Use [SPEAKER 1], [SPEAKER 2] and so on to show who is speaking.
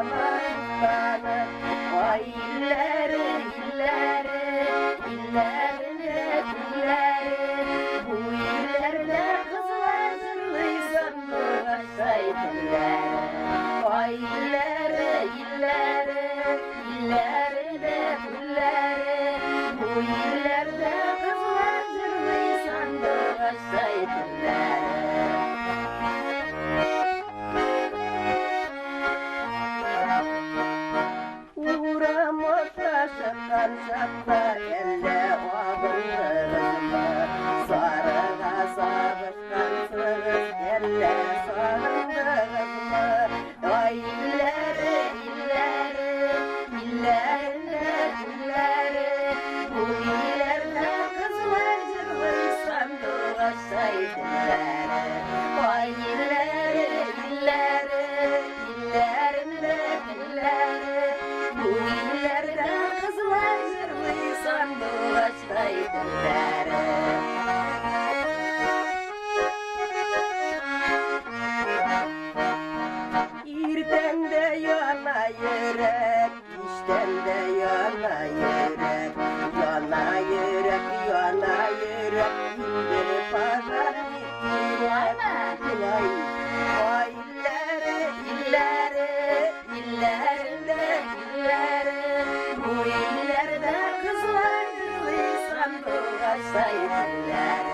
[SPEAKER 1] aman tanı. Vay illeri illeri, illerine illeri. Bu illerde kızlar zırlıysan doğasaydınlar. Vay illeri illeri, illerine illeri. Bu illerde kızlar zırlıysan doğasaydınlar. Şakan şakta elle ağırlarına sarıga sarışkan sırız elle sarındırma. Vay illeri illeri, illerine illeri. Bu illerde kızlar zırhıysan doğasaydınlar. Vay illeri illeri, illerine illeri. Bu illerde kızlar zırhıysan doğasaydınlar. İrden de yana yürek, işten de yana yürek. Yana yürek, yana yürek, indir pazar bitirek. Vay illeri, illeri, illerinde illeri. Bu illerde kızlar zırhıysan doğasaydınlar.